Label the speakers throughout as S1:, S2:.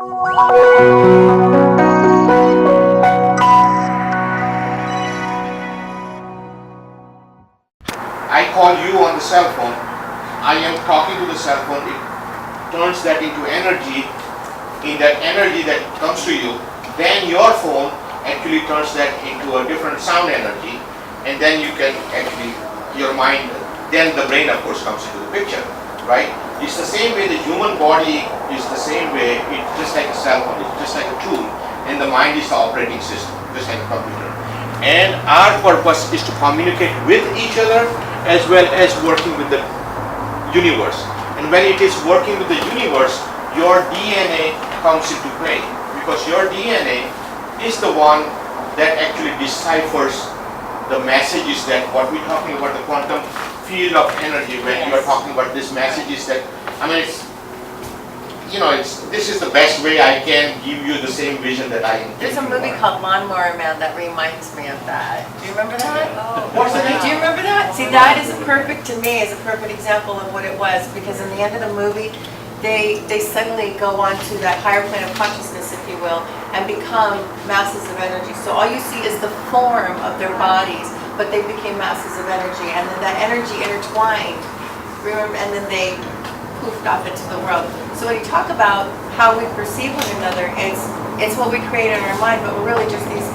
S1: I call you on the cell phone, I am talking to the cell phone, it turns that into energy. In that energy that comes to you, then your phone actually turns that into a different sound energy, and then you can actually, your mind, then the brain of course comes into the picture, right? It's the same way the human body is the same way, it's just like a cell phone, it's just like a tool, and the mind is the operating system, just like a computer. And our purpose is to communicate with each other as well as working with the universe. And when it is working with the universe, your DNA comes into play, because your DNA is the one that actually deciphers the messages that what we're talking about, the quantum field of energy, when you are talking about this messages that, I mean, it's, you know, this is the best way I can give you the same vision that I intend.
S2: There's a movie called Lawnmower Man that reminds me of that. Do you remember that?
S3: Oh.
S1: What's the name?
S2: Do you remember that? See, that is to me, is a perfect example of what it was, because in the end of the movie, they suddenly go on to that higher plane of consciousness, if you will, and become masses of energy. So all you see is the form of their bodies, but they became masses of energy, and then that energy intertwined, remember, and then they poofed off into the world. So when you talk about how we perceive one another, it's what we create in our mind, but we're really just these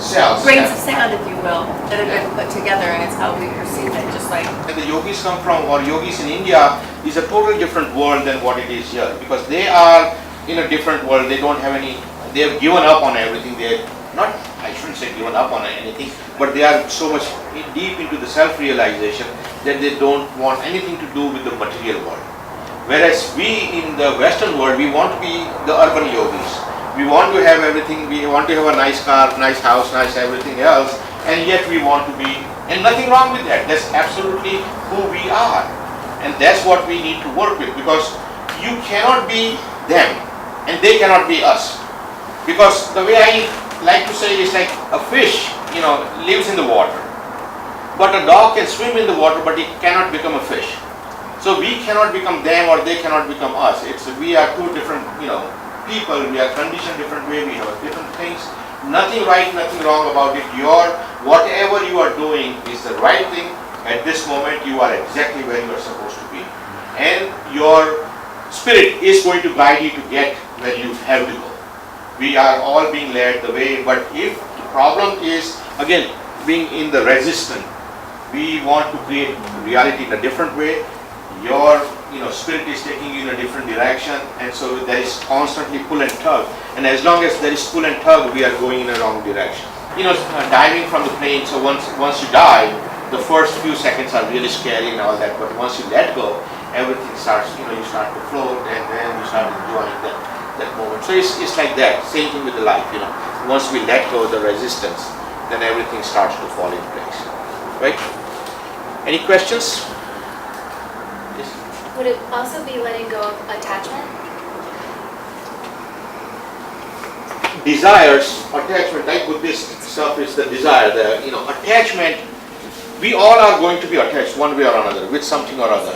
S1: cells,
S2: grains of sand, if you will, that have been put together, and it's how we perceive it, just like...
S1: And the yogis come from, or yogis in India, is a totally different world than what it is here, because they are in a different world. They don't have any, they have given up on everything. They not, I shouldn't say given up on anything, but they are so much deep into the self-realization that they don't want anything to do with the material world. Whereas we in the Western world, we want to be the urban yogis. We want to have everything, we want to have a nice car, nice house, nice everything else, and yet we want to be, and nothing wrong with that. That's absolutely who we are. And that's what we need to work with, because you cannot be them and they cannot be us. Because the way I like to say is like a fish, you know, lives in the water. But a dog can swim in the water, but it cannot become a fish. So we cannot become them or they cannot become us. We are two different, you know, people. We are conditioned different way. We have different things. Nothing right, nothing wrong about it. Whatever you are doing is the right thing. At this moment, you are exactly where you are supposed to be. And your spirit is going to guide you to get where you have to go. We are all being led the way, but if the problem is, again, being in the resistance, we want to create reality in a different way. Your spirit is taking you in a different direction, and so there is constantly pull and tug. And as long as there is pull and tug, we are going in a wrong direction. Diving from the plane, so once you dive, the first few seconds are really scary and all that, but once you let go, everything starts, you start to float, and then you start enjoying that moment. So it's like that, same thing with the life, Once we let go of the resistance, then everything starts to fall in place, right? Any questions? Yes?
S3: Would it also be letting go of attachment?
S1: Desires, attachment, like Buddhist stuff is the desire, attachment, we all are going to be attached one way or another with something or other.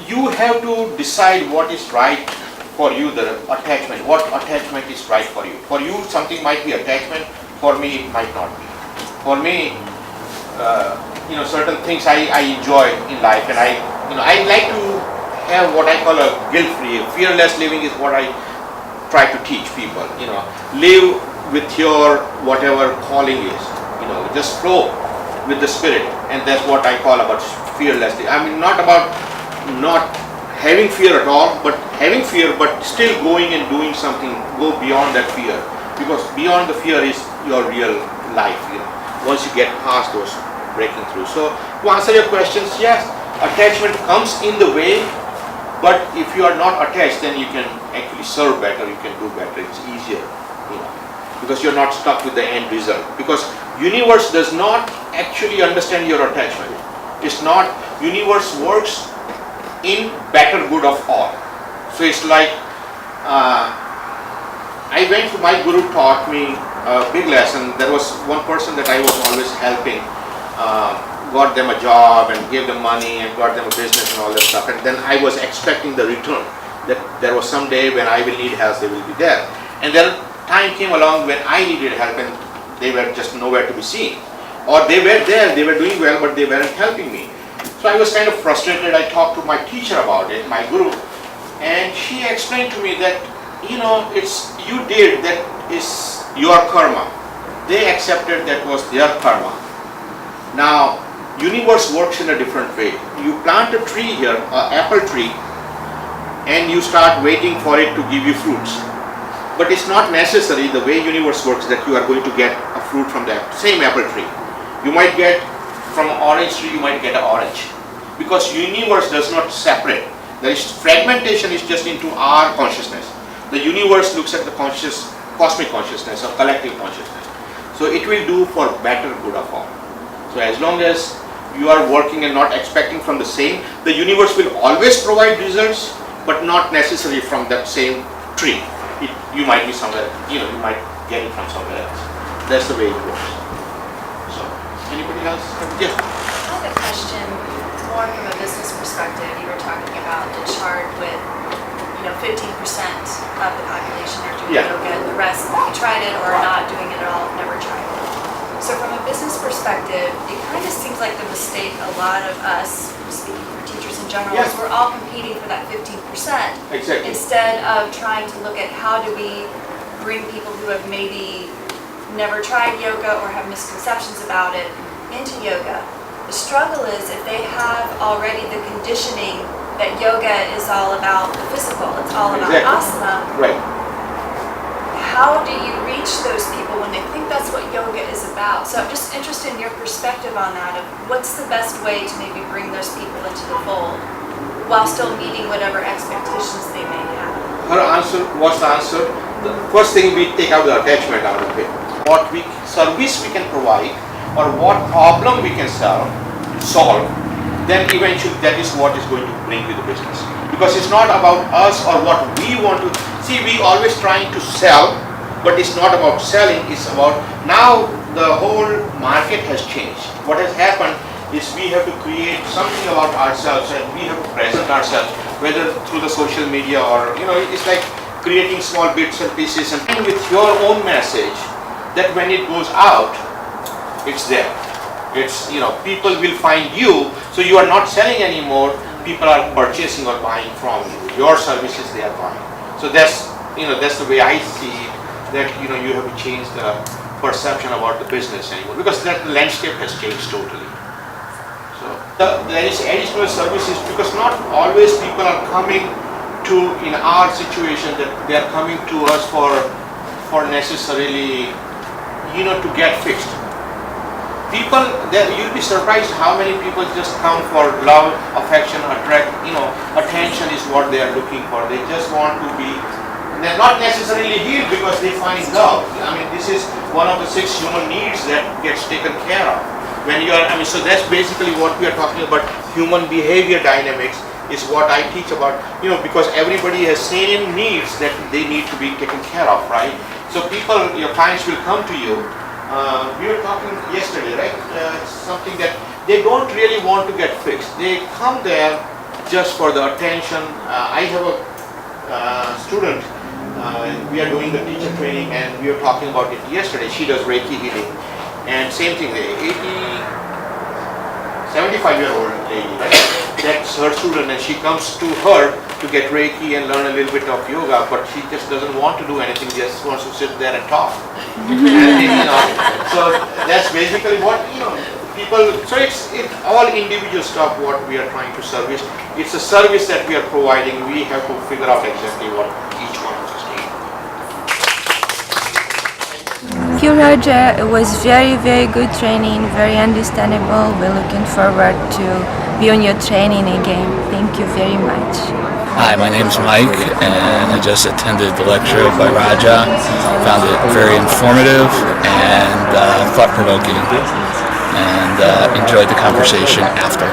S1: You have to decide what is right for you, the attachment, what attachment is right for you. For you, something might be attachment, for me, it might not be. For me, certain things I enjoy in life, and I like to have what I call a guilt-free, fearless living is what I try to teach people, live with your whatever calling is, just flow with the spirit, and that's what I call about fearless. I mean, not about not having fear at all, but having fear, but still going and doing something, go beyond that fear, because beyond the fear is your real life, once you get past those breaking through. So to answer your questions, yes, attachment comes in the way, but if you are not attached, then you can actually serve better, you can do better, it's easier, because you're not stuck with the end result. Because universe does not actually understand your attachment. It's not, universe works in better good of all. So it's like, my guru taught me a big lesson. There was one person that I was always helping got them a job and gave them money and got them a business and all that stuff. And then I was expecting the return, that there was some day when I will need help, they will be there. And then time came along when I needed help and they were just nowhere to be seen. Or they were there, they were doing well, but they weren't helping me. So I was kind of frustrated. I talked to my teacher about it, my guru, and she explained to me that, it's you did, that is your karma. They accepted that was their karma. Now, universe works in a different way. You plant a tree here, an apple tree, and you start waiting for it to give you fruits. But it's not necessary the way universe works that you are going to get a fruit from the same apple tree. You might get from an orange tree, you might get an orange. Because universe does not separate. There is fragmentation is just into our consciousness. The universe looks at the cosmic consciousness or collective consciousness. So it will do for better good of all. So as long as you are working and not expecting from the same, the universe will always provide results, but not necessarily from that same tree. You might be somewhere, you might get it from somewhere else. That's the way it works. So, anybody else? Yes.
S4: I have a question more from a business perspective. You were talking about the chart with, 15% of the population are doing yoga, and the rest tried it or are not doing it at all, never tried it. So from a business perspective, it kind of seems like the mistake a lot of us, speaking for teachers in general, is we're all competing for that 15%.
S1: Exactly.
S4: Instead of trying to look at how do we bring people who have maybe never tried yoga or have misconceptions about it into yoga. The struggle is if they have already the conditioning that yoga is all about the physical, it's all about asana.
S1: Right.
S4: How do you reach those people when they think that's what yoga is about? So I'm just interested in your perspective on that, of what's the best way to maybe bring those people into the fold while still meeting whatever expectations they may have.
S1: Her answer, what's the answer? The first thing, we take out the attachment out of it. What service we can provide or what problem we can solve, then eventually that is what is going to bring you the business. Because it's not about us or what we want to, see, we always trying to sell, but it's not about selling, it's about, now the whole market has changed. What has happened is we have to create something about ourselves and we have to present ourselves, whether through the social media or, it's like creating small bits and pieces and with your own message, that when it goes out, it's there. It's, people will find you, so you are not selling anymore, people are purchasing or buying from you. Your services they are buying. So that's, that's the way I see it, that, you have to change the perception about the business anymore, because that landscape has changed totally. So there is additional services, because not always people are coming to, in our situation, that they are coming to us for necessarily, to get fixed. People, you'll be surprised how many people just come for love, affection, attention is what they are looking for. They just want to be, they're not necessarily healed because they find love. I mean, this is one of the 6 human needs that gets taken care of. When you are, so that's basically what we are talking about. Human behavior dynamics is what I teach about, because everybody has same needs that they need to be taken care of, right? So people, your clients will come to you. We were talking yesterday, right? Something that they don't really want to get fixed. They come there just for the attention. I have a student, we are doing the teacher training and we were talking about it yesterday. She does Reiki healing. And same thing, the 75-year-old lady, right? That's her student and she comes to her to get Reiki and learn a little bit of yoga, but she just doesn't want to do anything, just wants to sit there and talk. And, so that's basically what, people, so it's all individual stuff what we are trying to service. It's a service that we are providing. We have to figure out exactly what each one of us needs.
S5: Thank you, Raja. It was very, very good training, very understandable. We're looking forward to be on your training again. Thank you very much.
S6: Hi, my name's Mike, and I just attended the lecture by Raja. Found it very informative and thought-provoking, and enjoyed the conversation after.